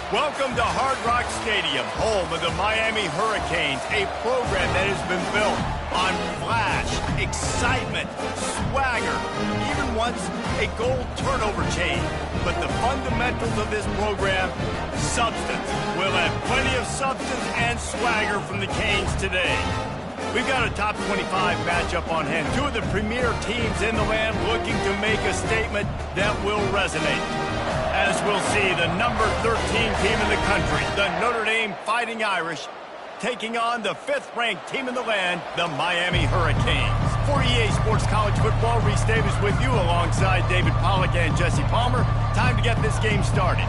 Welcome to Hard Rock Stadium, home of the Miami Hurricanes, a program that has been built on flash, excitement, swagger, even once a goal turnover chain. But the fundamentals of this program, substance. We'll have plenty of substance and swagger from the Canes today. We've got a top 25 matchup on hand. Two of the premier teams in the land looking to make a statement that will resonate. As we'll see, the number 13 team in the country, the Notre Dame Fighting Irish, taking on the 5th-ranked team in the land, the Miami Hurricanes. For EA Sports College Football, Reese Davis with you alongside David Pollack and Jesse Palmer. Time to get this game started.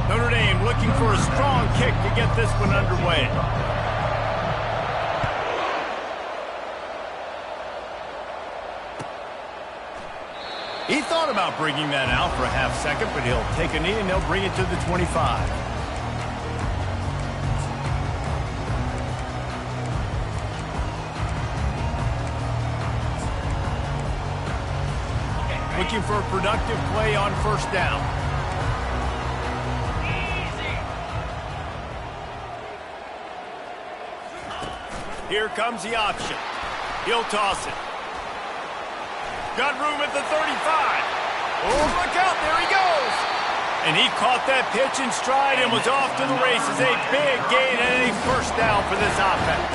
Notre Dame looking for a strong kick to get this one underway. He thought about bringing that out for a half second, but he'll take a knee and they'll bring it to the 25. Looking for a productive play on first down. Here comes the option. He'll toss it. Got room at the 35. Oh, look out. There he goes. And he caught that pitch in stride and was off to the races. A big gain and a first down for this offense.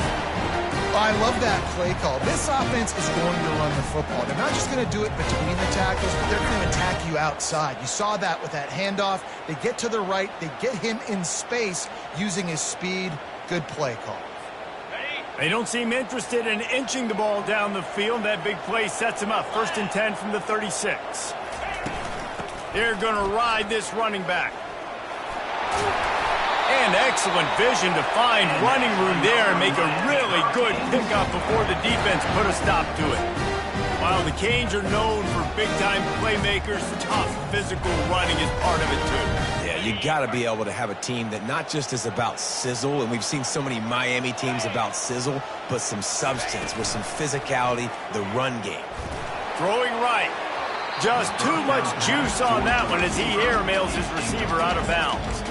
I love that play call. This offense is going to run the football. They're not just going to do it between the tackles, but they're going to attack you outside. You saw that with that handoff. They get to the right. They get him in space using his speed. Good play call. They don't seem interested in inching the ball down the field. That big play sets him up. 1st and 10 from the 36. They're going to ride this running back. And excellent vision to find running room there and make a really good pickup before the defense put a stop to it. While the Canes are known for big-time playmakers, tough physical running is part of it too. Yeah, you got to be able to have a team that not just is about sizzle, and we've seen so many Miami teams about sizzle, but some substance with some physicality, the run game. Throwing right. Just too much juice on that one as he airmails his receiver out of bounds.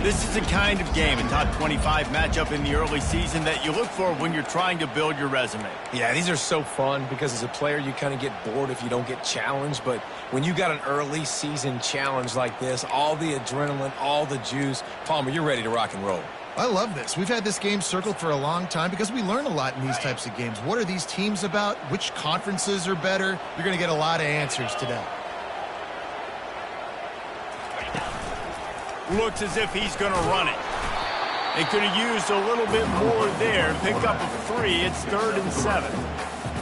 This is the kind of game, a top 25 matchup in the early season, that you look for when you're trying to build your resume. Yeah, these are so fun because as a player, you kind of get bored if you don't get challenged. But when you got an early season challenge like this, all the adrenaline, all the juice, Palmer, you're ready to rock and roll. I love this. We've had this game circled for a long time because we learn a lot in these types of games. What are these teams about? Which conferences are better? You're going to get a lot of answers today. Looks as if he's going to run it. They could have used a little bit more there. Pick up a 3. It's 3rd and 7.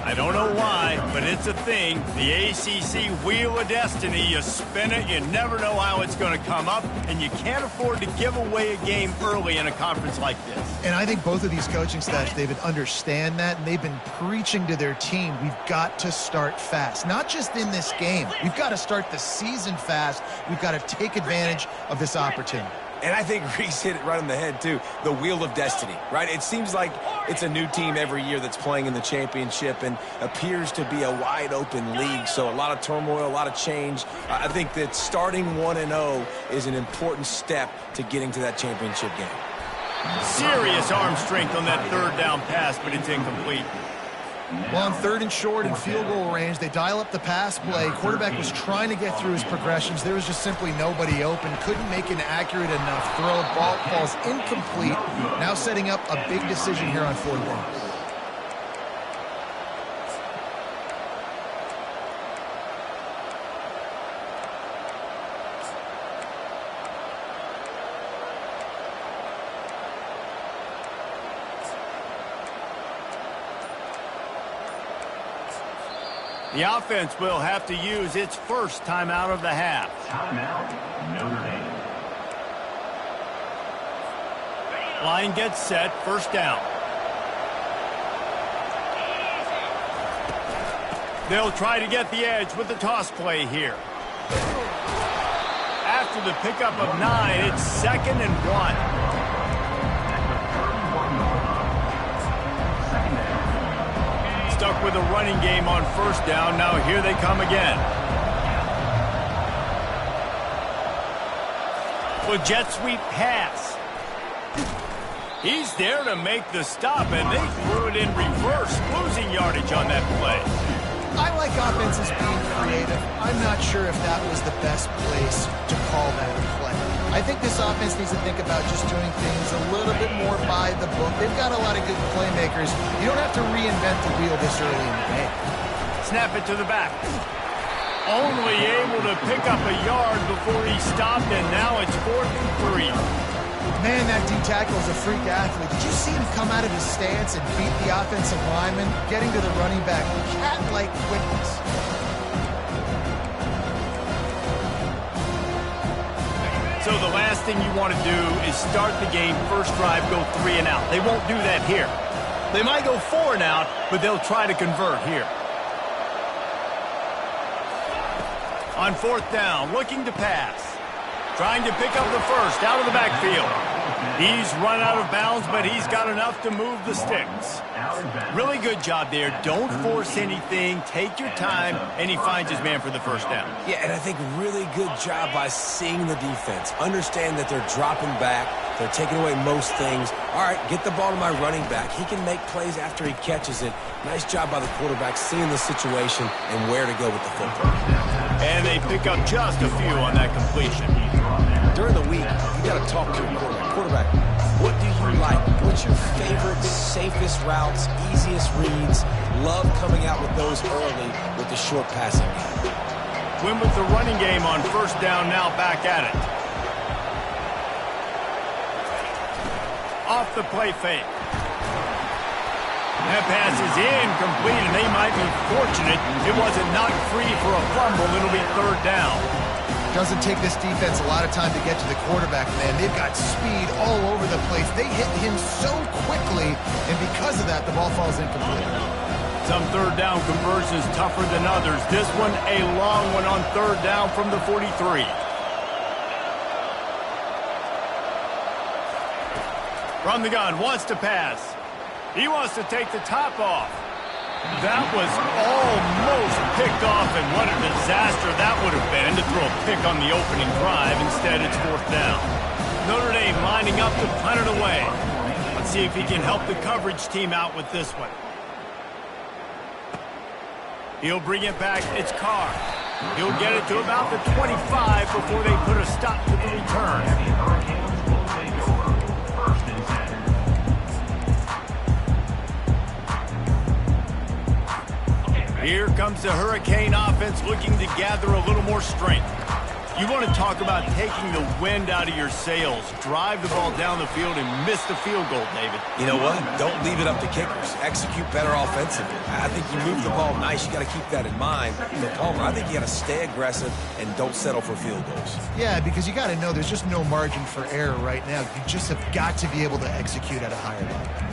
I don't know why, but it's a thing. The ACC Wheel of Destiny. You spin it, you never know how it's going to come up, and you can't afford to give away a game early in a conference like this. And I think both of these coaching staffs, David, understand that, and they've been preaching to their team, we've got to start fast. Not just in this game. We've got to start the season fast. We've got to take advantage of this opportunity. And I think Reese hit it right on the head, too. The Wheel of Destiny, right? It seems like it's a new team every year that's playing in the championship and appears to be a wide-open league. So a lot of turmoil, a lot of change. I think that starting 1-0 is an important step to getting to that championship game. Serious arm strength on that 3rd down pass, but it's incomplete. Well, on 3rd and short and field goal range, they dial up the pass play. Quarterback was trying to get through his progressions. There was just simply nobody open. Couldn't make an accurate enough throw. Ball falls incomplete. Now setting up a big decision here on 4th down. The offense will have to use its first timeout of the half. Timeout, Notre Dame. Line gets set, 1st down. They'll try to get the edge with the toss play here. After the pickup of 9, it's 2nd and 1. Stuck with a running game on 1st down. Now here they come again. Well, jet sweep pass. He's there to make the stop, and they threw it in reverse, losing yardage on that play. I like offenses being creative. I'm not sure if that was the best place to call that play. I think this offense needs to think about just doing things a little bit more by the book. They've got a lot of good playmakers. You don't have to reinvent the wheel this early in the game. Snap it to the back. Only able to pick up a yard before he stopped, and now it's 4th and 3. Man, that D-tackle is a freak athlete. Did you see him come out of his stance and beat the offensive lineman, getting to the running back? Cat-like quickness. So the last thing you want to do is start the game, first drive, go 3 and out. They won't do that here. They might go 4 and out, but they'll try to convert here. On 4th down, looking to pass. Trying to pick up the first out of the backfield. He's run out of bounds, but he's got enough to move the sticks. Really good job there. Don't force anything. Take your time, and he finds his man for the first down. Yeah, and I think really good job by seeing the defense. Understand that they're dropping back. They're taking away most things. All right, get the ball to my running back. He can make plays after he catches it. Nice job by the quarterback seeing the situation and where to go with the football. And they pick up just a few on that completion. During the week, you got to talk to your quarterback. Quarterback, what do you like? What's your favorite, safest routes, easiest reads? Love coming out with those early with the short passing game. Win with the running game on 1st down, now back at it. Off the play fake. That pass is incomplete, and they might be fortunate it wasn't knocked free for a fumble. It'll be 3rd down. Doesn't take this defense a lot of time to get to the quarterback, man. They've got speed all over the place. They hit him so quickly, and because of that, the ball falls incomplete. Some 3rd down conversions tougher than others. This one, a long one on 3rd down from the 43. From the gun, wants to pass. He wants to take the top off. That was almost picked off, and what a disaster that would have been to throw a pick on the opening drive. Instead, it's 4th down. Notre Dame lining up to punt it away. Let's see if he can help the coverage team out with this one. He'll bring it back. It's Carr. He'll get it to about the 25 before they put a stop to the return. Here comes the Hurricane offense looking to gather a little more strength. You want to talk about taking the wind out of your sails. Drive the ball down the field and miss the field goal, David. You know what? Don't leave it up to kickers. Execute better offensively. I think you move the ball nice. You got to keep that in mind. For Palmer, I think you got to stay aggressive and don't settle for field goals. Yeah, because you got to know there's just no margin for error right now. You just have got to be able to execute at a higher level.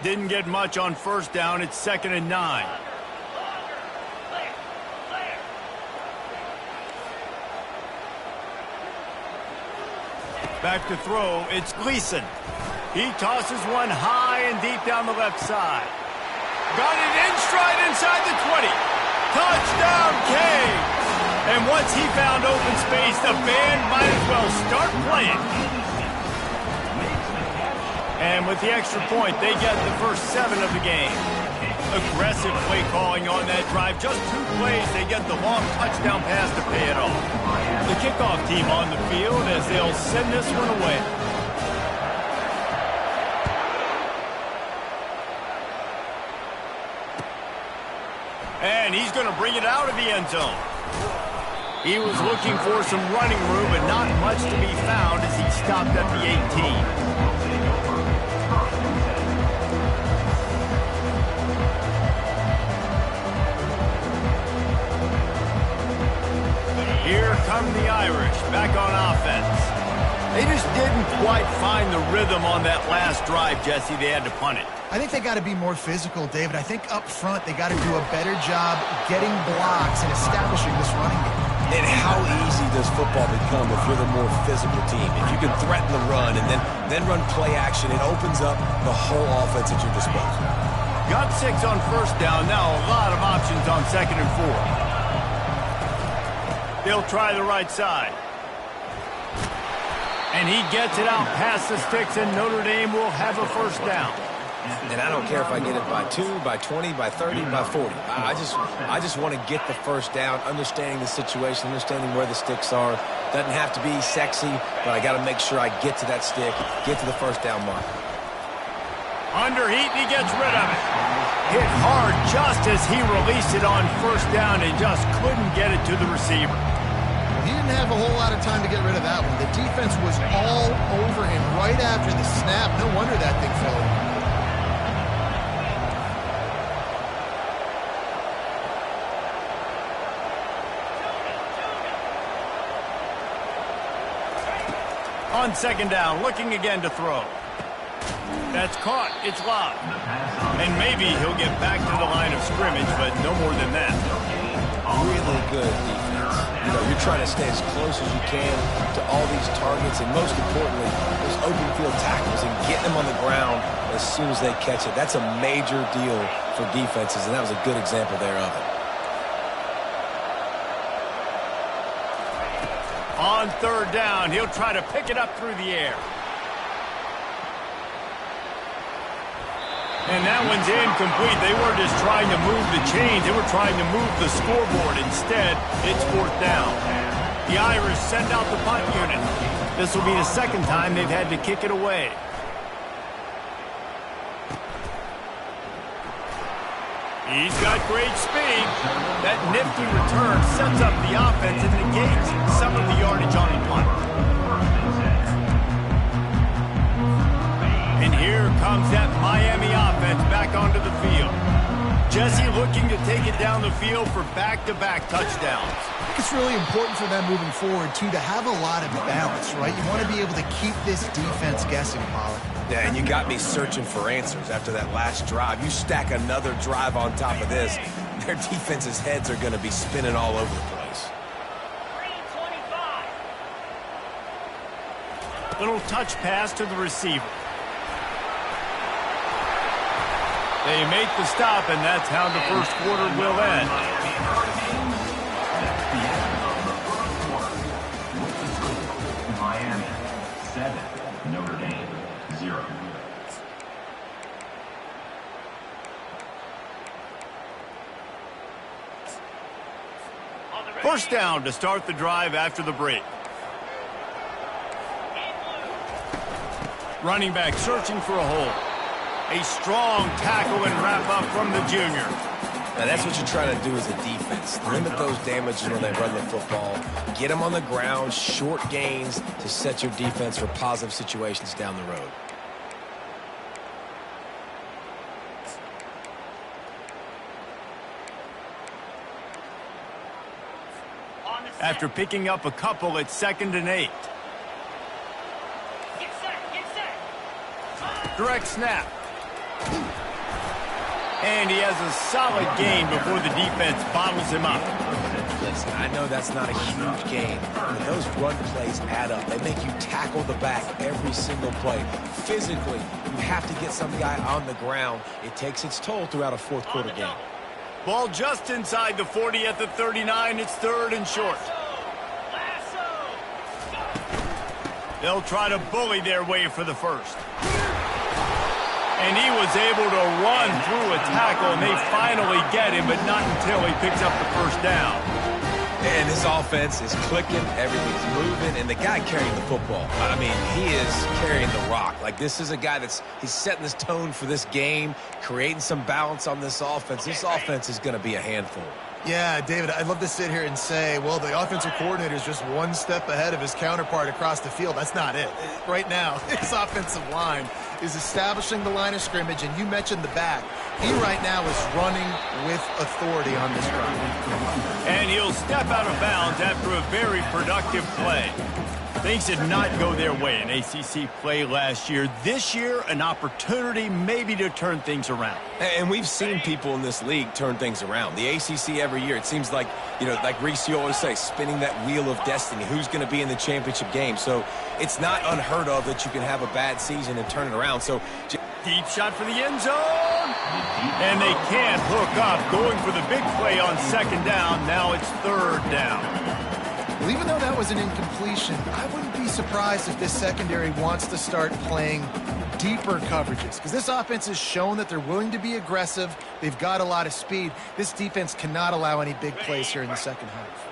Didn't get much on 1st down. It's 2nd and 9. Back to throw. It's Gleason. He tosses one high and deep down the left side. Got it in stride inside the 20. Touchdown, Cade. And once he found open space, the band might as well start playing. And with the extra point, they get the first 7 of the game. Aggressive play calling on that drive. Just 2 plays, they get the long touchdown pass to pay it off. The kickoff team on the field as they'll send this one away. And he's going to bring it out of the end zone. He was looking for some running room, but not much to be found as he stopped at the 18. Here come the Irish, back on offense. They just didn't quite find the rhythm on that last drive, Jesse. They had to punt it. I think they got to be more physical, David. I think up front they got to do a better job getting blocks and establishing this running game. And how easy does football become if you're the more physical team? If you can threaten the run and then run play action, it opens up the whole offense at your disposal. Got 6 on 1st down. Now a lot of options on 2nd and 4. They'll try the right side. And he gets it out past the sticks, and Notre Dame will have a first down. And I don't care if I get it by 2, by 20, by 30, by 40. I just want to get the first down, understanding the situation, understanding where the sticks are. Doesn't have to be sexy, but I got to make sure I get to that stick, get to the first down mark. Under heat, and he gets rid of it. Hit hard just as he released it on first down and just couldn't get it to the receiver. He didn't have a whole lot of time to get rid of that one. The defense was all over him right after the snap. No wonder that thing fell over. On second down, looking again to throw. That's caught. It's lobbed. And maybe he'll get back to the line of scrimmage, but no more than that. Really good defense. You know, you're trying to stay as close as you can to all these targets, and most importantly, those open field tackles, and get them on the ground as soon as they catch it. That's a major deal for defenses, and that was a good example there of it. On third down, he'll try to pick it up through the air. And that one's incomplete. They weren't just trying to move the chains. They were trying to move the scoreboard. Instead, it's fourth down. The Irish send out the punt unit. This will be the second time they've had to kick it away. He's got great speed. That nifty return sets up the offense and negates some of the yardage on the punt. And here comes that Miami offense back onto the field. Jesse looking to take it down the field for back-to-back touchdowns. I think it's really important for them moving forward, too, to have a lot of balance, right? You want to be able to keep this defense guessing, Pollard. Yeah, and you got me searching for answers after that last drive. You stack another drive on top of this, their defense's heads are going to be spinning all over the place. Little touch pass to the receiver. They make the stop, and that's how the first quarter will end. Miami 7, Notre Dame 0. First down to start the drive after the break. Running back searching for a hole. A strong tackle and wrap-up from the junior. Now, that's what you're trying to do as a defense. Limit those damages when they run the football. Get them on the ground, short gains to set your defense for positive situations down the road. After picking up a couple, it's 2nd and 8. Direct snap. And he has a solid gain before the defense bottles him up. Listen, I know that's not a huge gain, but those run plays add up. They make you tackle the back every single play. Physically, you have to get some guy on the ground. It takes its toll throughout a fourth quarter game. Ball just inside the 40 at the 39. It's 3rd and short. They'll try to bully their way for the first. And he was able to run through a tackle, and they finally get him, but not until he picks up the first down. And this offense is clicking, everything's moving, and the guy carrying the football, I mean, he is carrying the rock. Like, this is a guy he's setting this tone for this game, creating some balance on this offense. This offense is going to be a handful. Yeah, David, I'd love to sit here and say, well, the offensive coordinator is just one step ahead of his counterpart across the field. That's not it. Right now, his offensive line is establishing the line of scrimmage, and you mentioned the back. He right now is running with authority on this run. And he'll step out of bounds after a very productive play. Things did not go their way in ACC play last year. This year, an opportunity maybe to turn things around. And we've seen people in this league turn things around. The ACC every year, it seems like, you know, like Reese, you always say, spinning that wheel of destiny. Who's going to be in the championship game? So it's not unheard of that you can have a bad season and turn it around. So deep shot for the end zone. And they can't hook up. Going for the big play on 2nd down. Now it's 3rd down. Well, even though that was an incompletion, I wouldn't be surprised if this secondary wants to start playing deeper coverages, because this offense has shown that they're willing to be aggressive. They've got a lot of speed. This defense cannot allow any big plays here in the second half.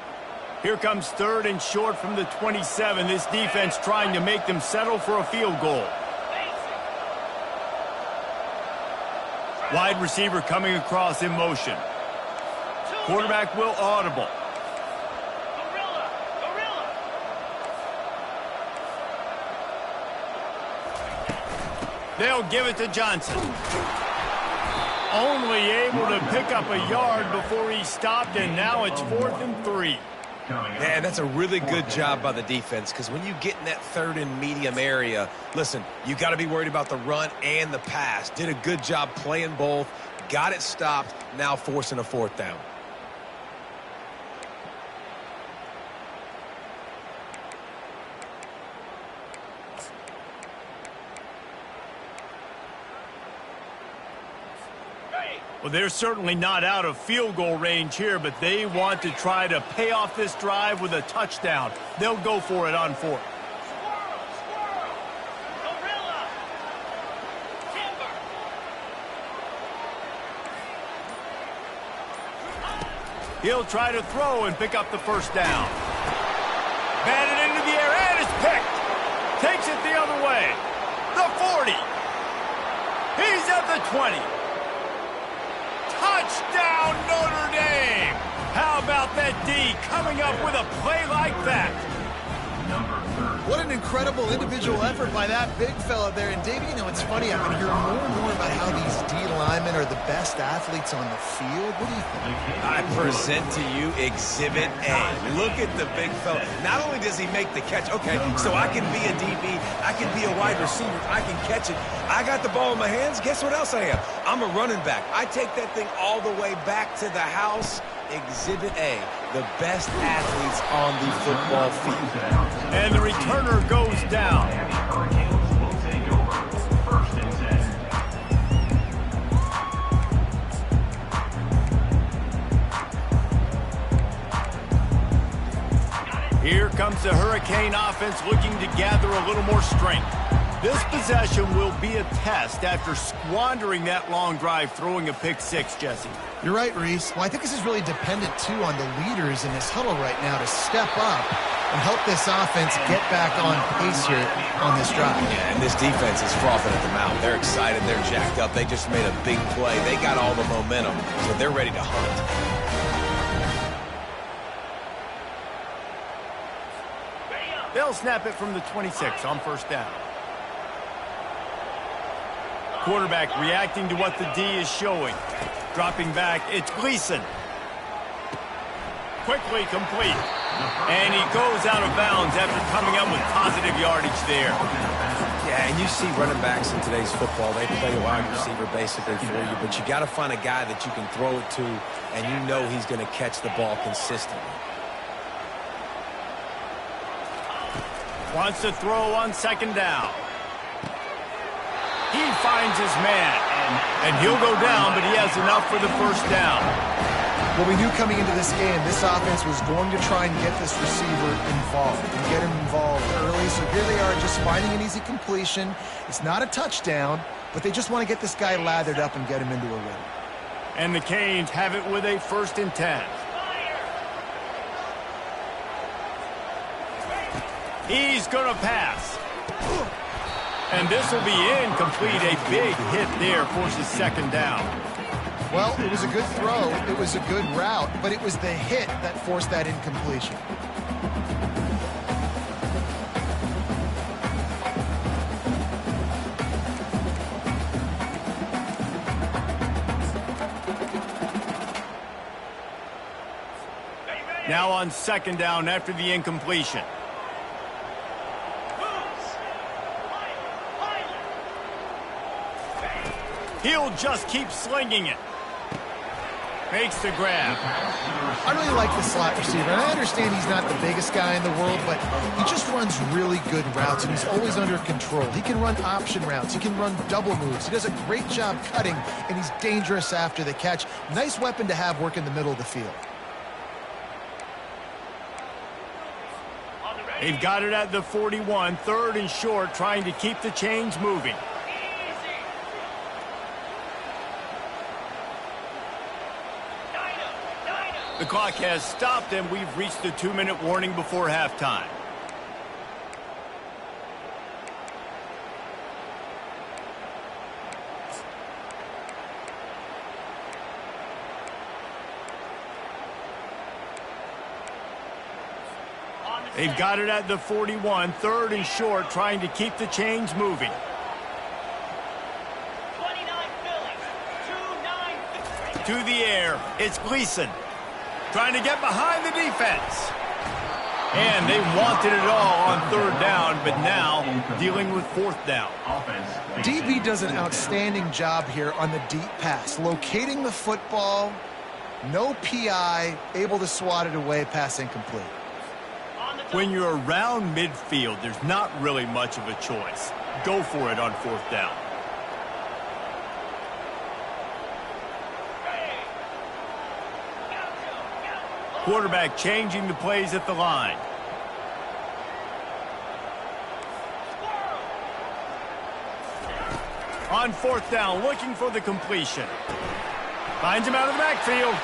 Here comes 3rd and short from the 27. This defense trying to make them settle for a field goal. Wide receiver coming across in motion. Quarterback will audible. They'll give it to Johnson. Only able to pick up a yard before he stopped, and now it's 4th and 3. Man, that's a really good job by the defense, because when you get in that 3rd and medium area, listen, you got to be worried about the run and the pass. Did a good job playing both, got it stopped, now forcing a 4th down. Well, they're certainly not out of field goal range here, but they want to try to pay off this drive with a touchdown. They'll go for it on 4th. He'll try to throw and pick up the 1st down. Batted into the air, and it's picked. Takes it the other way. The 40. He's at the 20. Touchdown, Notre Dame! How about that D coming up with a play like that? What an incredible individual effort by that big fella there. And, Dave, you know, it's funny. I've been hearing more and more about how these D linemen are the best athletes on the field. What do you think? I present to you Exhibit A. Look at the big fella. Not only does he make the catch, okay, so I can be a DB, I can be a wide receiver, I can catch it. I got the ball in my hands. Guess what else I am? I'm a running back. I take that thing all the way back to the house. Exhibit A, the best athletes on the football field. And the returner goes down. Will take over 1st and 10. Here comes the Hurricane offense looking to gather a little more strength. This possession will be a test after squandering that long drive throwing a pick 6, Jesse. You're right, Reese. Well, I think this is really dependent, too, on the leaders in this huddle right now to step up and help this offense get back on pace here on this drive. Yeah, and this defense is frothing at the mouth. They're excited. They're jacked up. They just made a big play. They got all the momentum, so they're ready to hunt. They'll snap it from the 26 on 1st down. Quarterback reacting to what the D is showing. Dropping back, it's Gleason. Quickly complete. And he goes out of bounds after coming up with positive yardage there. Yeah, and you see running backs in today's football, they play a wide receiver basically for you, but you got to find a guy that you can throw it to, and you know he's going to catch the ball consistently. Wants to throw on 2nd down. He finds his man, and he'll go down, but he has enough for the 1st down. Well, we knew coming into this game, this offense was going to try and get this receiver involved and get him involved early. So here they are just finding an easy completion. It's not a touchdown, but they just want to get this guy lathered up and get him into a rhythm. And the Canes have it with a 1st and 10. He's going to pass. And this will be incomplete. A big hit there forces 2nd down. Well, it was a good throw. It was a good route, but it was the hit that forced that incompletion. Now on 2nd down after the incompletion. He'll just keep slinging it. Makes the grab. I really like the slot receiver. And I understand he's not the biggest guy in the world, but he just runs really good routes, and he's always under control. He can run option routes. He can run double moves. He does a great job cutting, and he's dangerous after the catch. Nice weapon to have work in the middle of the field. They've got it at the 41, 3rd and short, trying to keep the chains moving. The clock has stopped, and we've reached the 2-minute warning before halftime. They've got it at the 41, 3rd and short, trying to keep the chains moving. 29 To the air, it's Gleason. Trying to get behind the defense. And they wanted it all on 3rd down, but now dealing with 4th down. DB does an outstanding job here on the deep pass, locating the football, no PI, able to swat it away, pass incomplete. When you're around midfield, there's not really much of a choice. Go for it on 4th down. Quarterback changing the plays at the line. On 4th down, looking for the completion. Finds him out of the backfield.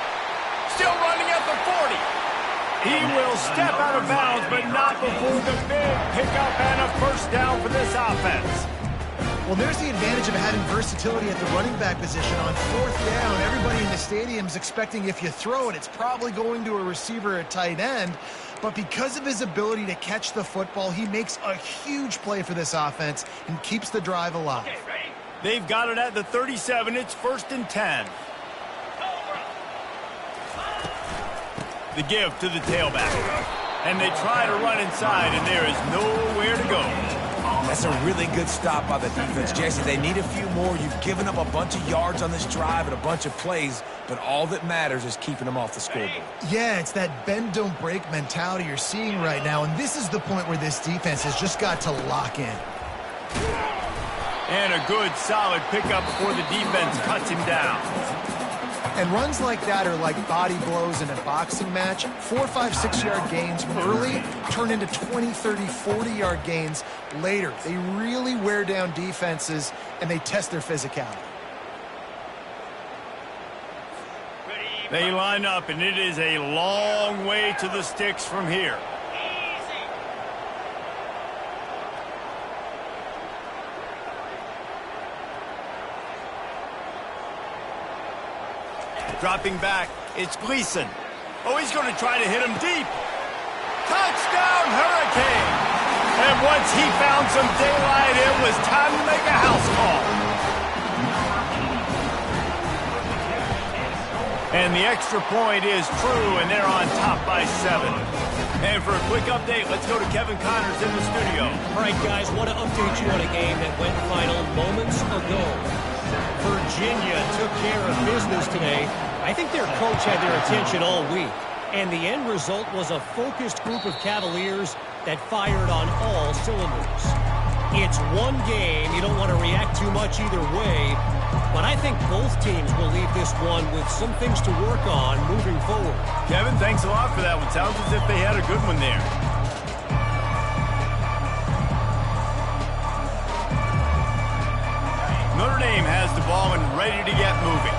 Still running at the 40. He will step out of bounds, but not before the big pickup and a 1st down for this offense. Well, there's the advantage of having versatility at the running back position. On 4th down, everybody in the stadium is expecting if you throw it, it's probably going to a receiver at tight end. But because of his ability to catch the football, he makes a huge play for this offense and keeps the drive alive. They've got it at the 37. It's 1st and 10. The give to the tailback. And they try to run inside, and there is nowhere to go. That's a really good stop by the defense, Jesse. They need a few more. You've given up a bunch of yards on this drive and a bunch of plays, but all that matters is keeping them off the scoreboard. Yeah, it's that bend, don't break mentality you're seeing right now, and this is the point where this defense has just got to lock in. And a good, solid pickup before the defense cuts him down. And runs like that are like body blows in a boxing match. 4, 5, 6-yard gains early turn into 20, 30, 40-yard gains later. They really wear down defenses, and they test their physicality. They line up, and it is a long way to the sticks from here. Dropping back, it's Gleason. Oh, he's going to try to hit him deep. Touchdown, Hurricane! And once he found some daylight, it was time to make a house call. And the extra point is true, and they're on top by 7. And for a quick update, let's go to Kevin Connors in the studio. All right, guys, want to update you on a game that went final moments ago. Virginia took care of business today. I think their coach had their attention all week, and the end result was a focused group of Cavaliers that fired on all cylinders. It's one game. You don't want to react too much either way, but I think both teams will leave this one with some things to work on moving forward. Kevin, thanks a lot for that one. Sounds as if they had a good one there. Notre Dame has the ball and ready to get moving.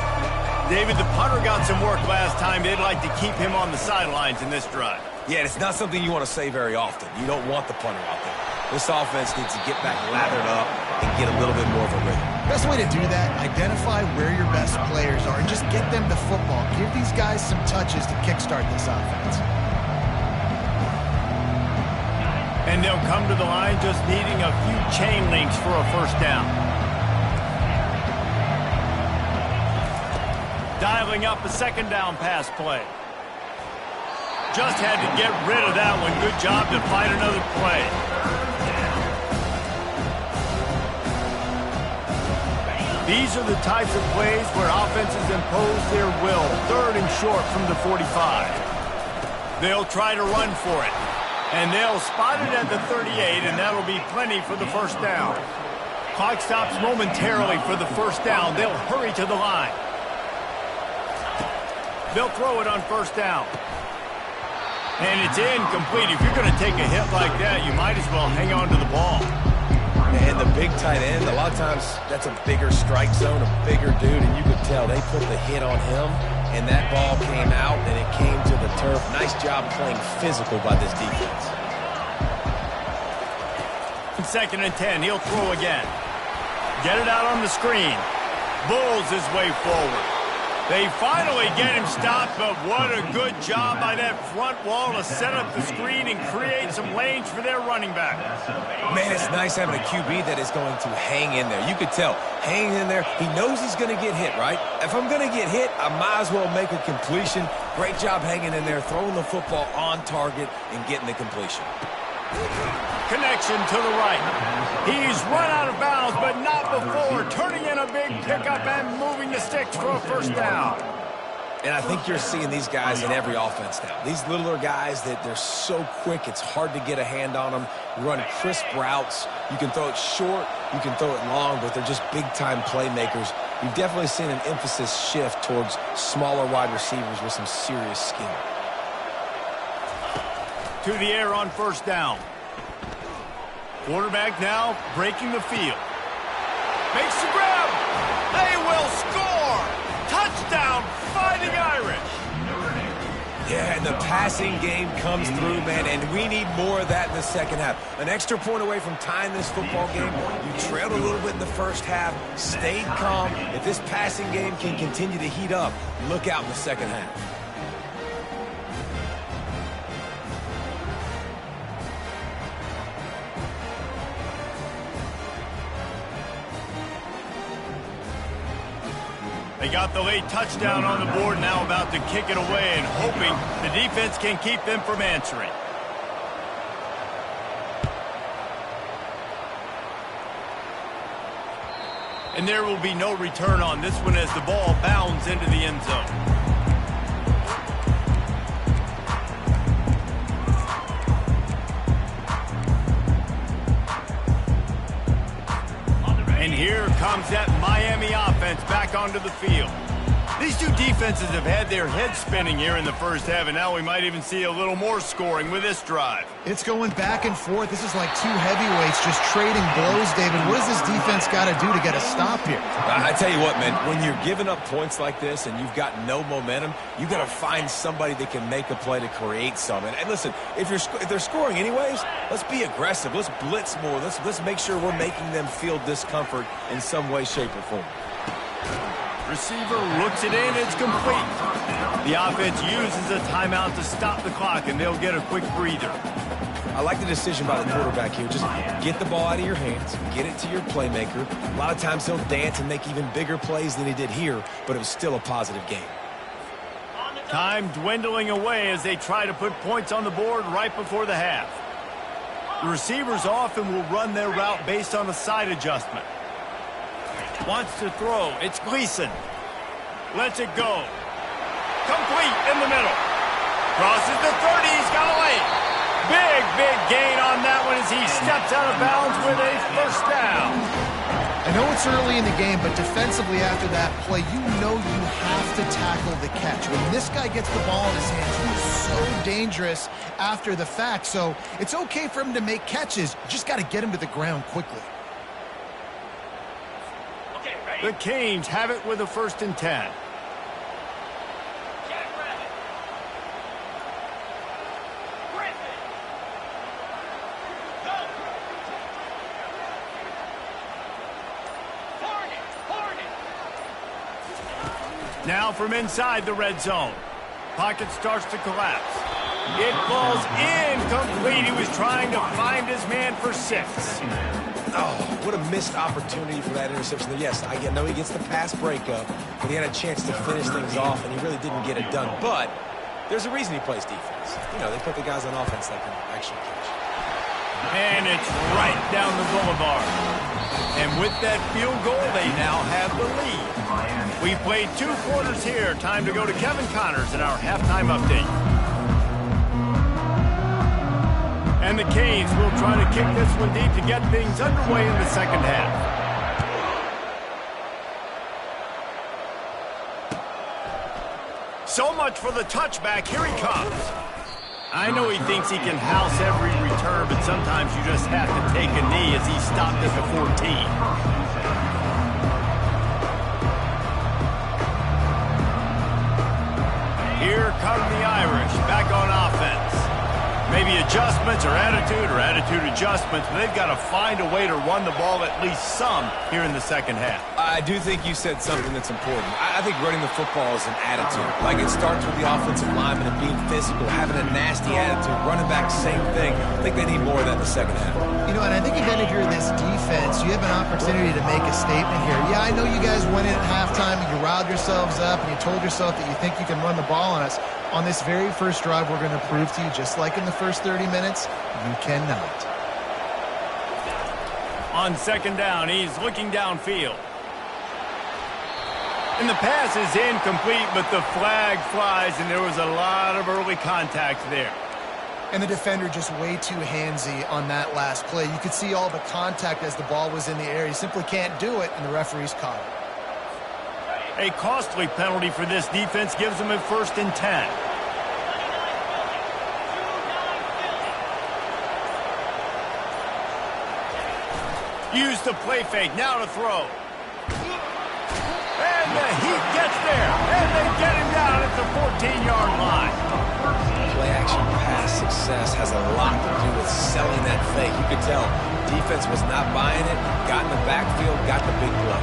David, the punter got some work last time. They'd like to keep him on the sidelines in this drive. Yeah, it's not something you want to say very often. You don't want the punter out there. This offense needs to get back lathered up and get a little bit more of a rhythm. Best way to do that, identify where your best players are and just get them the football. Give these guys some touches to kickstart this offense. And they'll come to the line just needing a few chain links for a 1st down. Dialing up a 2nd down pass play. Just had to get rid of that one. Good job to find another play. These are the types of plays where offenses impose their will. 3rd and short from the 45. They'll try to run for it. And they'll spot it at the 38, and that'll be plenty for the 1st down. Clock stops momentarily for the 1st down. They'll hurry to the line. They'll throw it on 1st down. And it's incomplete. If you're going to take a hit like that, you might as well hang on to the ball. And the big tight end, a lot of times that's a bigger strike zone, a bigger dude, and you could tell they put the hit on him, and that ball came out, and it came to the turf. Nice job playing physical by this defense. 2nd and 10, he'll throw again. Get it out on the screen. Bulls his way forward. They finally get him stopped, but what a good job by that front wall to set up the screen and create some lanes for their running back. Man, it's nice having a QB that is going to hang in there. You could tell, hanging in there, he knows he's going to get hit, right? If I'm going to get hit, I might as well make a completion. Great job hanging in there, throwing the football on target and getting the completion. Connection to the right. He's run out of bounds, but not before turning in a big pickup and moving the sticks for a first down. And I think you're seeing these guys in every offense now. These littler guys that they're so quick, it's hard to get a hand on them. Run crisp routes. You can throw it short, you can throw it long, but they're just big-time playmakers. You've definitely seen an emphasis shift towards smaller wide receivers with some serious skill. To the air on first down. Quarterback now breaking the field. Makes the grab. They will score. Touchdown, Fighting Irish. Yeah, and the passing game comes through, man, and we need more of that in the second half. An extra point away from tying this football game. You trailed a little bit in the first half, stayed calm. If this passing game can continue to heat up, look out in the second half. They got the late touchdown on the board, now about to kick it away and hoping the defense can keep them from answering. And there will be no return on this one as the ball bounds into the end zone. And here comes that Miami offense back onto the field. These two defenses have had their heads spinning here in the first half, and now we might even see a little more scoring with this drive. It's going back and forth. This is like two heavyweights just trading blows, David. What does this defense got to do to get a stop here? I tell you what, man, when you're giving up points like this and you've got no momentum, you got to find somebody that can make a play to create some. And listen, if they're scoring anyways, let's be aggressive. Let's blitz more. Let's make sure we're making them feel discomfort in some way, shape, or form. Receiver looks it in, it's complete. The offense uses a timeout to stop the clock, and they'll get a quick breather. I like the decision by the quarterback here. Just get the ball out of your hands, get it to your playmaker. A lot of times he'll dance and make even bigger plays than he did here, but it was still a positive game. Time dwindling away as they try to put points on the board right before the half. The receivers often will run their route based on a side adjustment. Wants to throw. It's Gleason. Lets it go. Complete in the middle. Crosses the 30. He's got a lane. Big gain on that one as he steps out of bounds with a first down. I know it's early in the game, but defensively after that play, you know you have to tackle the catch. When this guy gets the ball in his hands, he's so dangerous after the fact. So it's okay for him to make catches. You just got to get him to the ground quickly. The Canes have it with a 1st and 10. Now from inside the red zone. Pocket starts to collapse. It falls incomplete. He was trying to find his man for 6. Oh, what a missed opportunity for that interception. Yes, I know he gets the pass breakup, but he had a chance to finish things off, and he really didn't get it done. But there's a reason he plays defense. You know, they put the guys on offense that can actually catch. And it's right down the boulevard. And with that field goal, they now have the lead. We've played 2 quarters here. Time to go to Kevin Connors in our halftime update. And the Canes will try to kick this one deep to get things underway in the second half. So much for the touchback. Here he comes. I know he thinks he can house every return, but sometimes you just have to take a knee as he stopped at the 14. Here come the Irish, back on offense. Maybe adjustments or attitude adjustments, but they've got to find a way to run the ball at least some here in the second half. I do think you said something that's important. I think running the football is an attitude. Like, it starts with the offensive lineman and being physical, having a nasty attitude. Running back, same thing. I think they need more of that in the second half. You know, and I think even if you're this defense, you have an opportunity to make a statement here. Yeah, I know you guys went in at halftime and you riled yourselves up and you told yourself that you think you can run the ball on us. On this very first drive, we're going to prove to you, just like in the first 30 minutes, you cannot. On second down, he's looking downfield. And the pass is incomplete, but the flag flies, and there was a lot of early contact there. And the defender just way too handsy on that last play. You could see all the contact as the ball was in the air. He simply can't do it, and the referee's caught it. A costly penalty for this defense gives them a 1st and 10. Use the play fake, now to throw. And the Heat gets there, and they get him down at the 14-yard line. Play-action pass success has a lot to do with selling that fake. You could tell defense was not buying it, got in the backfield, got the big play.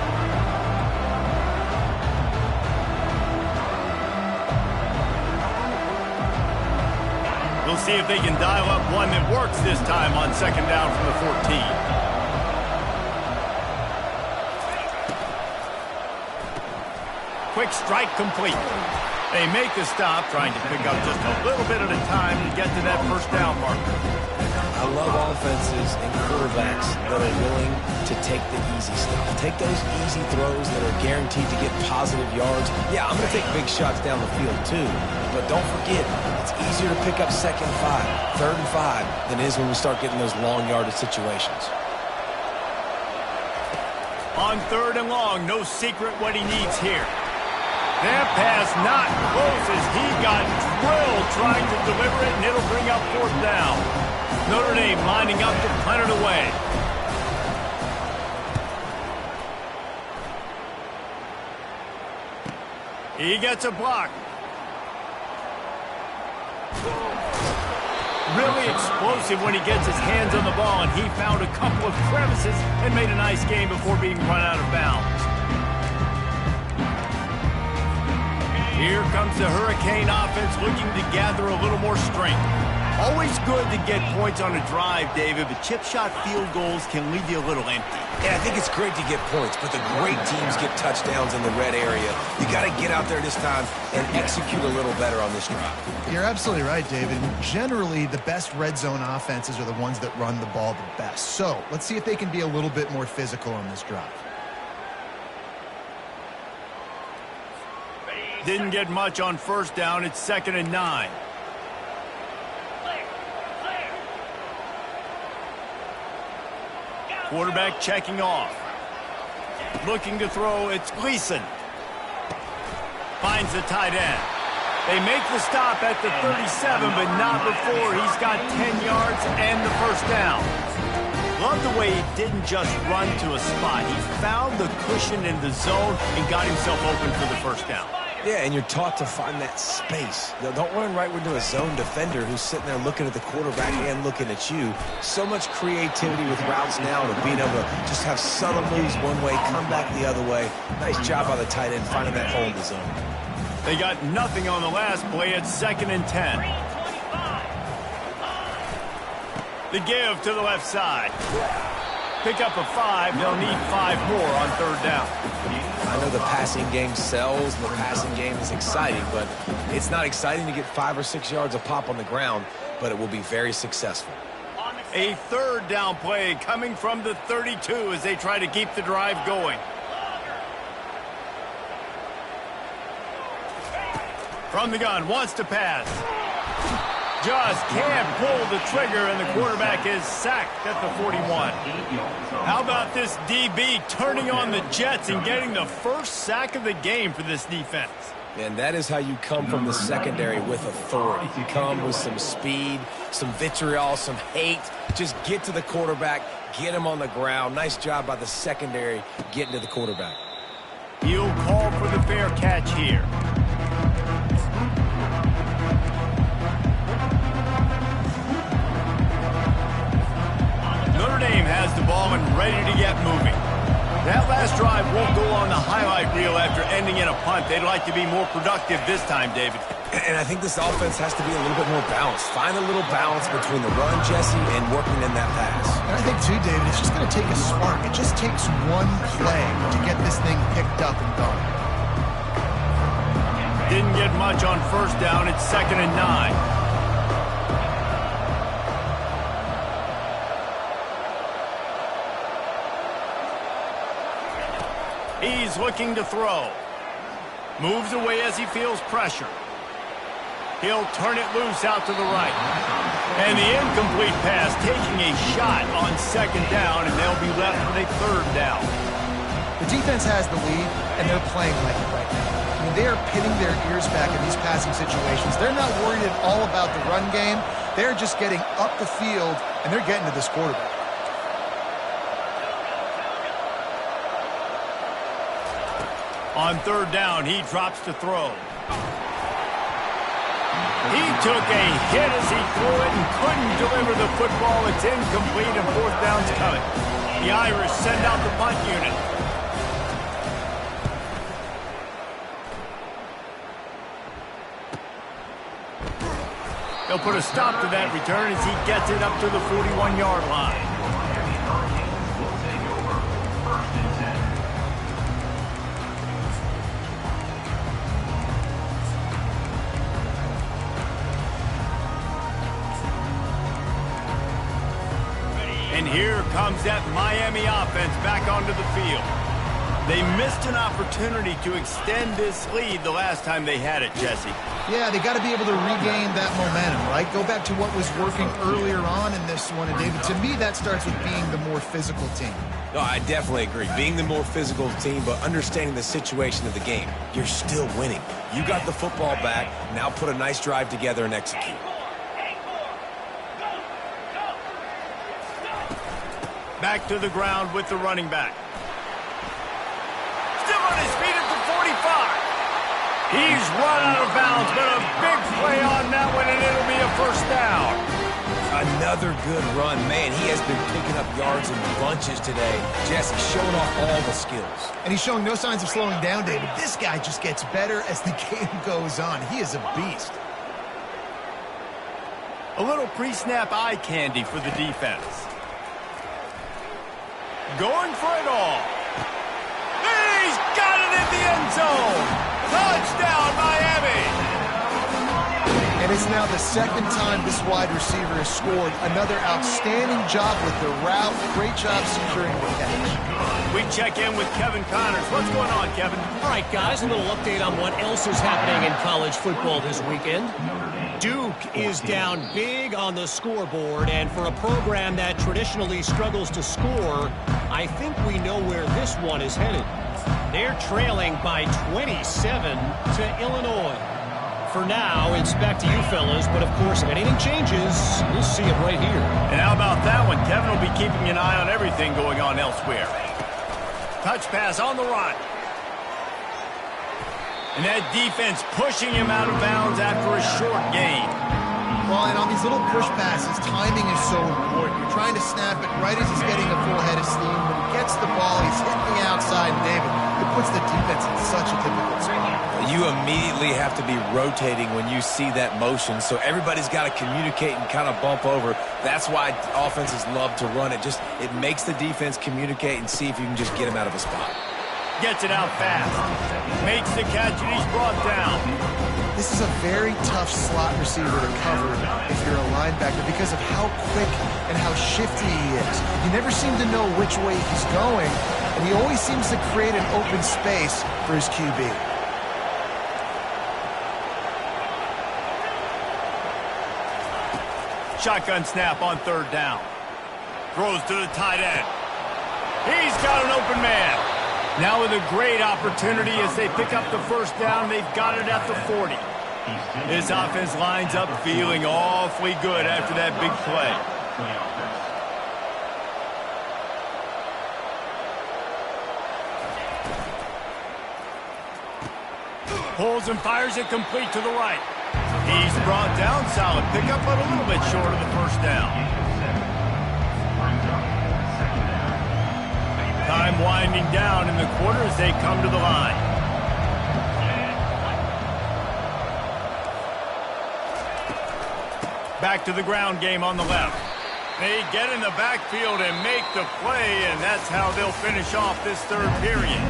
We'll see if they can dial up one that works this time on second down from the 14. Quick strike complete. They make the stop, trying to pick up just a little bit at a time to get to that first down marker. I love offenses and quarterbacks that are willing to take the easy stuff. Take those easy throws that are guaranteed to get positive yards. Yeah, I'm going to take big shots down the field too. But don't forget, it's easier to pick up 2nd and 5, 3rd and 5 than it is when we start getting those long yardage situations. On 3rd and long, no secret what he needs here. That pass not close as he got drilled trying to deliver it, and it'll bring up 4th down. Notre Dame lining up to punt it away. He gets a block. Really explosive when he gets his hands on the ball, and he found a couple of crevices and made a nice game before being run out of bounds. Here comes the Hurricane offense looking to gather a little more strength. Always good to get points on a drive, David, but chip shot field goals can leave you a little empty. Yeah, I think it's great to get points, but the great teams get touchdowns in the red area. You got to get out there this time and execute a little better on this drive. You're absolutely right, David. Generally, the best red zone offenses are the ones that run the ball the best. So let's see if they can be a little bit more physical on this drive. Didn't get much on 1st down. It's 2nd and 9. Quarterback checking off. Looking to throw, it's Gleason. Finds the tight end. They make the stop at the 37, but not before he's got 10 yards and the 1st down. Love the way he didn't just run to a spot. He found the cushion in the zone and got himself open for the 1st down. Yeah, and you're taught to find that space. Don't run right into a zone defender who's sitting there looking at the quarterback and looking at you. So much creativity with routes now to being able to just have subtle moves one way, come back the other way. Nice job by the tight end finding that hole in the zone. They got nothing on the last play. It's 2nd and 10. The give to the left side. Pick up a 5. They'll need 5 more on 3rd down. I know the passing game sells, and the passing game is exciting, but it's not exciting to get 5 or 6 yards a pop on the ground, but it will be very successful. A 3rd down play coming from the 32 as they try to keep the drive going. From the gun, wants to pass. Just can't pull the trigger, and the quarterback is sacked at the 41. How about this DB turning on the Jets and getting the first sack of the game for this defense? And that is how you come from the secondary with authority. You come with some speed, some vitriol, some hate. Just get to the quarterback, get him on the ground. Nice job by the secondary getting to the quarterback. He'll call for the fair catch here. Notre Dame has the ball and ready to get moving. That last drive won't go on the highlight reel after ending in a punt. They'd like to be more productive this time, David. And I think this offense has to be a little bit more balanced. Find a little balance between the run, Jesse, and working in that pass. And I think, too, David, it's just going to take a spark. It just takes one play to get this thing picked up and going. Didn't get much on first down. It's 2nd and 9. He's looking to throw. Moves away as he feels pressure. He'll turn it loose out to the right. And the incomplete pass taking a shot on 2nd down, and they'll be left with a 3rd down. The defense has the lead, and they're playing like it right now. I mean, they are pinning their ears back in these passing situations. They're not worried at all about the run game. They're just getting up the field, and they're getting to this quarterback. On 3rd down, he drops to throw. He took a hit as he threw it and couldn't deliver the football. It's incomplete and 4th down's coming. The Irish send out the punt unit. They'll put a stop to that return as he gets it up to the 41-yard line. And here comes that Miami offense back onto the field. They missed an opportunity to extend this lead the last time they had it, Jesse. Yeah, they got to be able to regain that momentum, right? Go back to what was working earlier on in this one. And, David, to me, that starts with being the more physical team. No, I definitely agree. Being the more physical team, but understanding the situation of the game. You're still winning. You got the football back. Now put a nice drive together and execute. Back to the ground with the running back. Still on his feet at the 45. He's run out of bounds, but a big play on that one, and it'll be a 1st down. Another good run. Man, he has been picking up yards in bunches today. Jesse showing off all the skills. And he's showing no signs of slowing down, David. This guy just gets better as the game goes on. He is a beast. A little pre-snap eye candy for the defense. Going for it all. He's got it in the end zone. Touchdown, Miami. And it's now the 2nd time this wide receiver has scored. Another outstanding job with the route. Great job securing the catch. We check in with Kevin Connors. What's going on, Kevin? All right, guys, a little update on what else is happening in college football this weekend. Duke is down big on the scoreboard, and for a program that traditionally struggles to score, I think we know where this one is headed. They're trailing by 27 to Illinois. For now, it's back to you fellas, but of course, if anything changes, we'll see it right here. And how about that one? Kevin will be keeping an eye on everything going on elsewhere. Touch pass on the run. And that defense pushing him out of bounds after a short gain. Well, and on these little push passes, timing is so important. You're trying to snap it right as he's getting a full head of steam. When he gets the ball, he's hitting the outside, and David, it puts the defense in such a difficult spot. You immediately have to be rotating when you see that motion, so everybody's got to communicate and kind of bump over. That's why offenses love to run it. It makes the defense communicate and see if you can just get him out of a spot. Gets it out fast. Makes the catch, and he's brought down. This is a very tough slot receiver to cover if you're a linebacker because of how quick and how shifty he is. You never seem to know which way he's going, and he always seems to create an open space for his QB. Shotgun snap on 3rd down. Throws to the tight end. He's got an open man. Now with a great opportunity as they pick up the first down, they've got it at the 40. This offense lines up feeling awfully good after that big play. Pulls and fires it complete to the right. He's brought down, solid pickup, but a little bit short of the first down. Time winding down in the quarter as they come to the line. Back to the ground game on the left. They get in the backfield and make the play, and that's how they'll finish off this third period.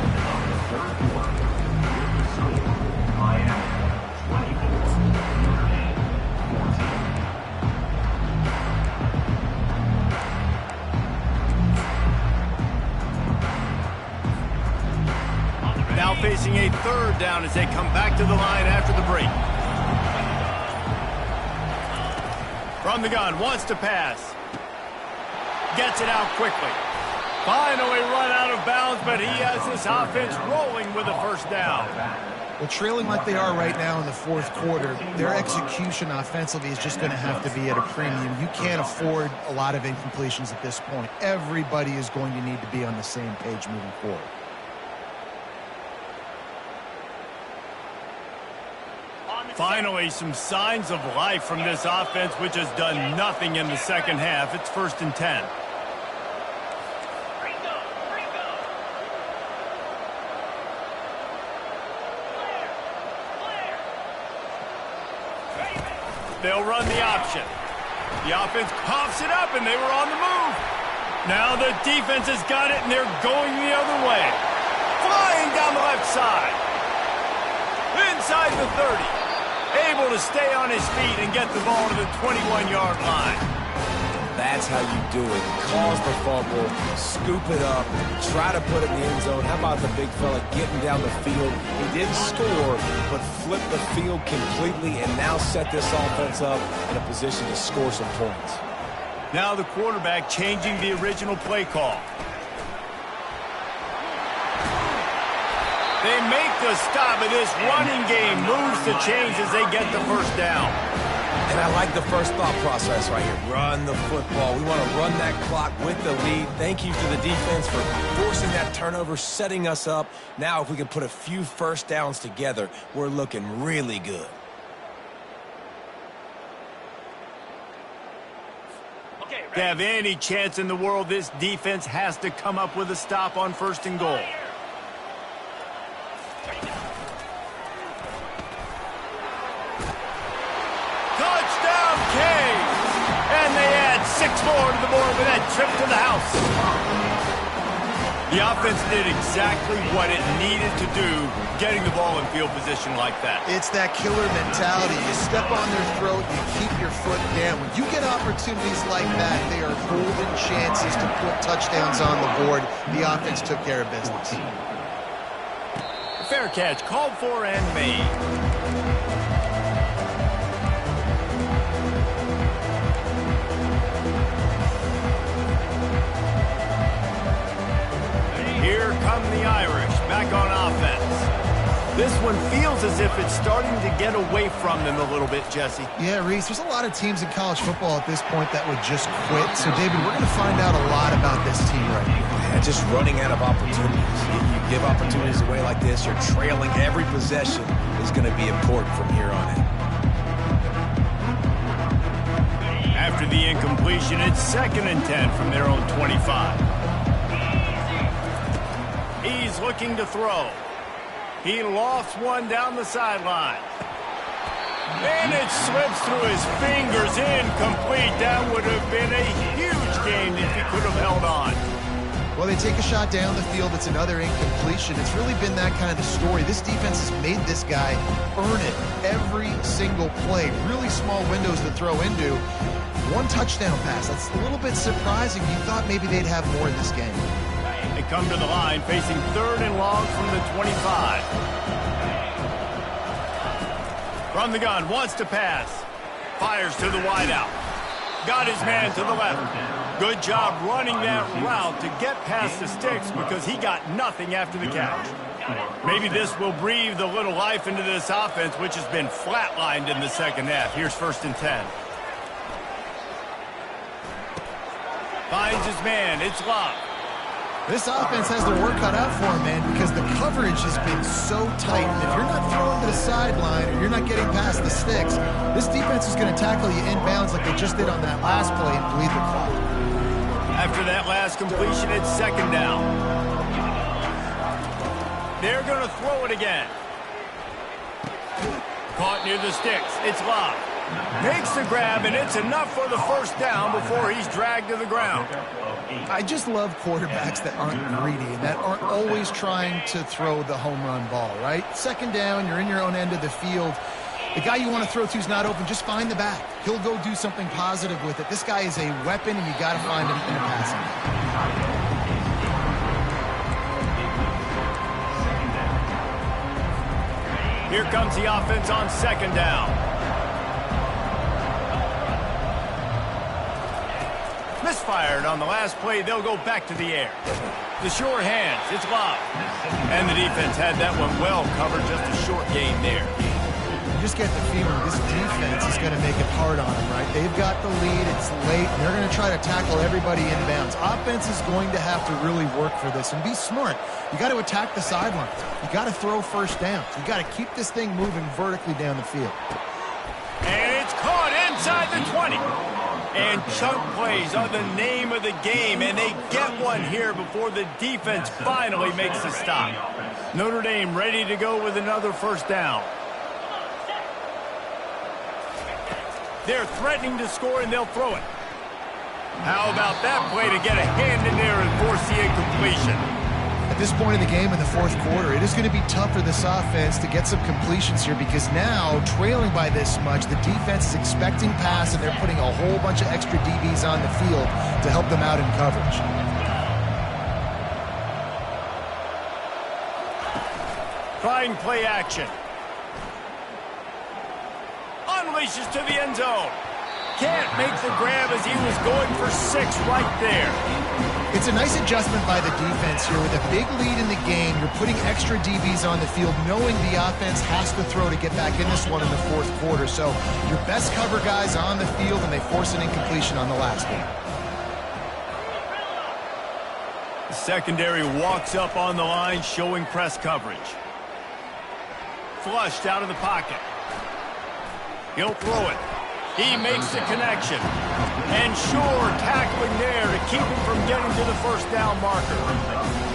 Now facing a third down as they come back to the line after the break. From the gun, wants to pass. Gets it out quickly. Finally run out of bounds, but he has this offense rolling with a first down. Well, trailing like they are right now in the fourth quarter, their execution offensively is just going to have to be at a premium. You can't afford a lot of incompletions at this point. Everybody is going to need to be on the same page moving forward. Finally, some signs of life from this offense, which has done nothing in the second half. It's 1st and 10. They'll run the option. The offense coughs it up, and they were on the move. Now the defense has got it, and they're going the other way. Flying down the left side. Inside the 30. Able to stay on his feet and get the ball to the 21-yard line. That's how you do it. Cause the fumble, scoop it up, try to put it in the end zone. How about the big fella getting down the field? He didn't score, but flipped the field completely and now set this offense up in a position to score some points. Now the quarterback changing the original play call. They make the stop, and this running game moves the chains as they get the first down. And I like the first thought process right here. Run the football. We want to run that clock with the lead. Thank you to the defense for forcing that turnover, setting us up. Now if we can put a few first downs together, we're looking really good. To have any chance in the world, this defense has to come up with a stop on 1st and goal. And they add 6 more to the board with that trip to the house. The offense did exactly what it needed to do, getting the ball in field position like that. It's that killer mentality. You step on their throat, you keep your foot down. When you get opportunities like that, they are golden chances to put touchdowns on the board. The offense took care of business. Fair catch, called for and made. Here come the Irish, back on offense. This one feels as if it's starting to get away from them a little bit, Jesse. Yeah, Reese, there's a lot of teams in college football at this point that would just quit. So, David, we're going to find out a lot about this team right now. Yeah, just running out of opportunities. You give opportunities away like this, you're trailing. Every possession is going to be important from here on in. After the incompletion, it's 2nd and 10 from their own 25. He's looking to throw. He lofts one down the sideline. And it slips through his fingers, incomplete. That would have been a huge gain if he could have held on. Well, they take a shot down the field. It's another incompletion. It's really been that kind of story. This defense has made this guy earn it every single play. Really small windows to throw into. One touchdown pass. That's a little bit surprising. You thought maybe they'd have more in this game. They come to the line facing 3rd and long from the 25. From the gun, wants to pass. Fires to the wideout. Got his man to the left. Good job running that route to get past the sticks because he got nothing after the catch. Maybe this will breathe a little life into this offense, which has been flatlined in the second half. Here's 1st and 10. Finds his man. It's Love. This offense has their work cut out for him, man, because the coverage has been so tight. And if you're not throwing to the sideline or you're not getting past the sticks, this defense is going to tackle you inbounds like they just did on that last play and bleed the clock. After that last completion, it's 2nd down. They're going to throw it again. Caught near the sticks. It's Love. Makes the grab, and it's enough for the 1st down before he's dragged to the ground. I just love quarterbacks that aren't greedy and that aren't always trying to throw the home run ball, right? 2nd down, you're in your own end of the field. The guy you want to throw to is not open. Just find the back. He'll go do something positive with it. This guy is a weapon, and you got to find him in the passing game. Here comes the offense on 2nd down. Misfired on the last play. They'll go back to the air. The sure hands. It's Love. And the defense had that one well covered. Just a short gain there. You just get the feeling this defense is going to make it hard on them, right? They've got the lead. It's late. And they're going to try to tackle everybody inbounds. Offense is going to have to really work for this and be smart. You got to attack the sidelines. You got to throw 1st downs. You got to keep this thing moving vertically down the field. And it's caught inside the 20. And chunk plays are the name of the game, and they get one here before the defense finally makes a stop. Notre Dame ready to go with another 1st down. They're threatening to score, and they'll throw it. How about that play to get a hand in there and force the incompletion? At this point in the game in the 4th quarter, it is going to be tough for this offense to get some completions here because now, trailing by this much, the defense is expecting pass and they're putting a whole bunch of extra DBs on the field to help them out in coverage. Trying play action. Unleashes to the end zone. Can't make the grab as he was going for 6 right there. It's a nice adjustment by the defense here. With a big lead in the game, you're putting extra DBs on the field, knowing the offense has to throw to get back in this one in the 4th quarter. So your best cover guys on the field, and they force an incompletion on the last one. The secondary walks up on the line, showing press coverage. Flushed out of the pocket. He'll throw it. He makes the connection. And sure, tackling there to keep him from getting to the 1st down marker.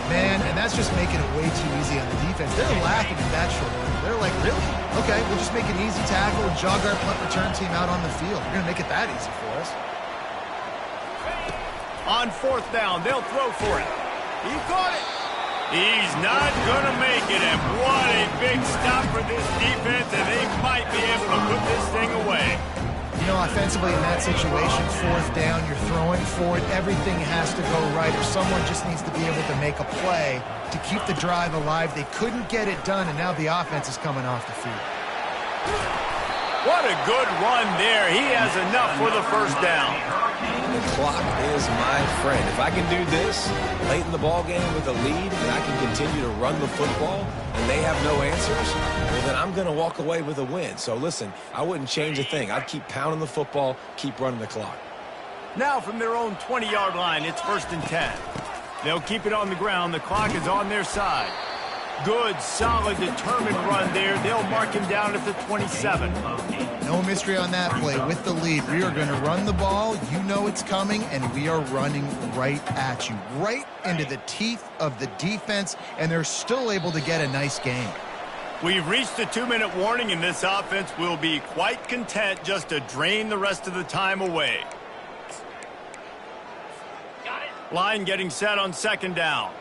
Man, and that's just making it way too easy on the defense. They're laughing at that short. They're like, really? Okay, we'll just make an easy tackle and jog our punt return team out on the field. We're going to make it that easy for us. On 4th down, they'll throw for it. He caught it. He's not going to make it, and what a big stop for this defense, and they might be able to put this thing away. You know, offensively in that situation, 4th down, you're throwing for it. Everything has to go right, or someone just needs to be able to make a play to keep the drive alive. They couldn't get it done, and now the offense is coming off the field. What a good run there. He has enough for the 1st down. The clock is my friend. If I can do this late in the ball game with a lead and I can continue to run the football and they have no answers, well, then I'm going to walk away with a win. So, listen, I wouldn't change a thing. I'd keep pounding the football, keep running the clock. Now from their own 20-yard line, it's 1st and 10. They'll keep it on the ground. The clock is on their side. Good, solid, determined run there. They'll mark him down at the 27. No mystery on that play. With the lead, we are going to run the ball. You know it's coming, and we are running right at you, right into the teeth of the defense, and they're still able to get a nice game. We've reached the 2-minute warning, and this offense will be quite content just to drain the rest of the time away. Line getting set on 2nd down.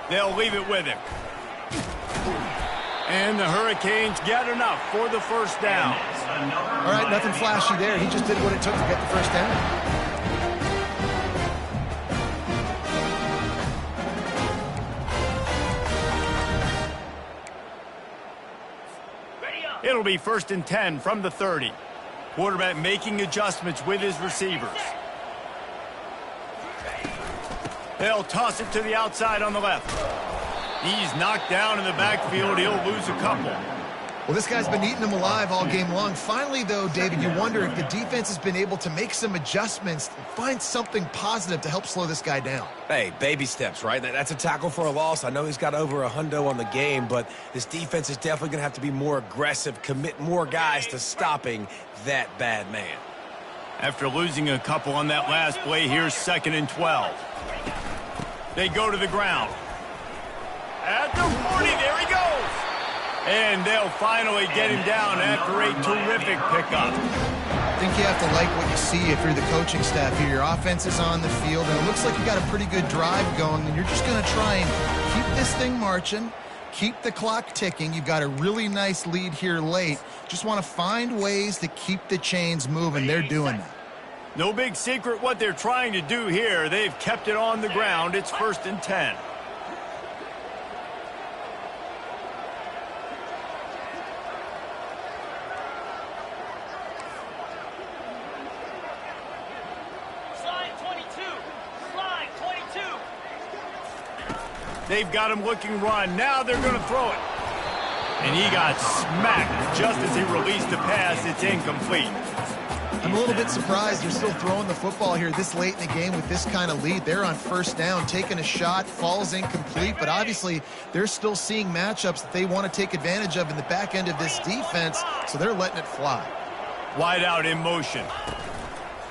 They'll leave it with him. And the Hurricanes get enough for the 1st down. All right, nothing flashy there. He just did what it took to get the 1st down. It'll be 1st and 10 from the 30. Quarterback making adjustments with his receivers. They'll toss it to the outside on the left. He's knocked down in the backfield. He'll lose a couple. Well, this guy's been eating them alive all game long. Finally, though, David, you wonder if the defense has been able to make some adjustments and find something positive to help slow this guy down. Hey, baby steps, right? That's a tackle for a loss. I know he's got over a hundo on the game, but this defense is definitely going to have to be more aggressive, commit more guys to stopping that bad man. After losing a couple on that last play, here's 2nd and 12. They go to the ground. At the 40, there he goes. And they'll finally get him down after a terrific pickup. I think you have to like what you see if you're the coaching staff here. Your offense is on the field, and it looks like you got a pretty good drive going, and you're just going to try and keep this thing marching, keep the clock ticking. You've got a really nice lead here late. Just want to find ways to keep the chains moving. They're doing that. No big secret what they're trying to do here. They've kept it on the ground. It's 1st and 10. They've got him looking run. Now they're going to throw it. And he got smacked just as he released the pass. It's incomplete. I'm a little bit surprised they're still throwing the football here this late in the game with this kind of lead. They're on 1st down, taking a shot, falls incomplete, but obviously they're still seeing matchups that they want to take advantage of in the back end of this defense, so they're letting it fly. Wide out in motion.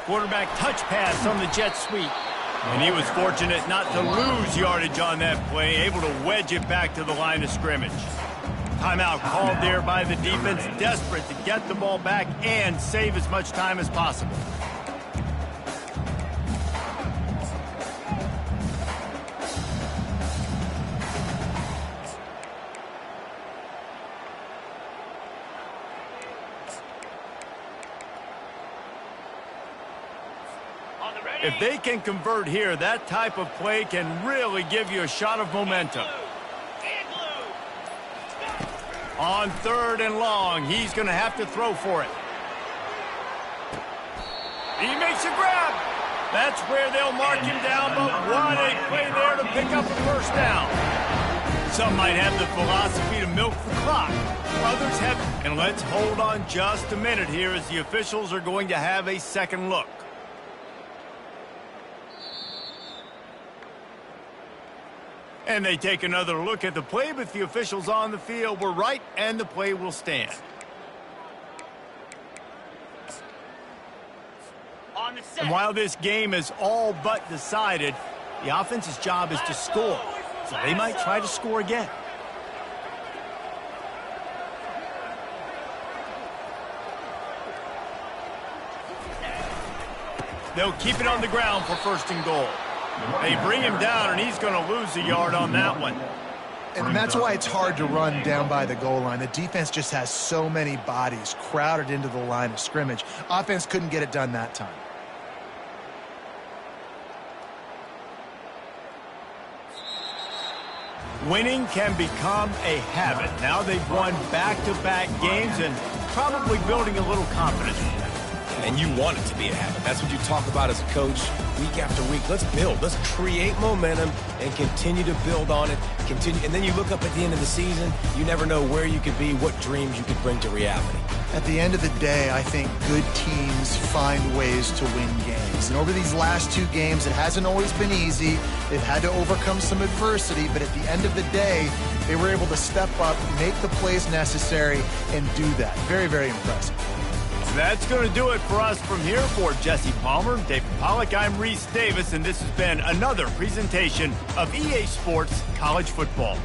Quarterback touch pass on the jet sweep. And he was fortunate not to lose yardage on that play, able to wedge it back to the line of scrimmage. Timeout called there by the defense, desperate to get the ball back and save as much time as possible. If they can convert here, that type of play can really give you a shot of momentum. On 3rd and long, he's going to have to throw for it. He makes a grab. That's where they'll mark him down, but what a play there to pick up a 1st down. Some might have the philosophy to milk the clock. Others have, and let's hold on just a minute here as the officials are going to have a second look. And they take another look at the play, but the officials on the field were right, and the play will stand. And while this game is all but decided, the offense's job is to score. So they might try to score again. They'll keep it on the ground for 1st and goal. They bring him down, and he's going to lose a yard on that one. And that's why it's hard to run down by the goal line. The defense just has so many bodies crowded into the line of scrimmage. Offense couldn't get it done that time. Winning can become a habit. Now they've won back-to-back games and probably building a little confidence. And you want it to be a habit. That's what you talk about as a coach week after week. Let's build. Let's create momentum and continue to build on it. And then you look up at the end of the season, you never know where you could be, what dreams you could bring to reality. At the end of the day, I think good teams find ways to win games. And over these last 2 games, it hasn't always been easy. They've had to overcome some adversity, but at the end of the day, they were able to step up, make the plays necessary, and do that. Very, very impressive. That's going to do it for us from here. For Jesse Palmer, David Pollack, I'm Reese Davis, and this has been another presentation of EA Sports College Football.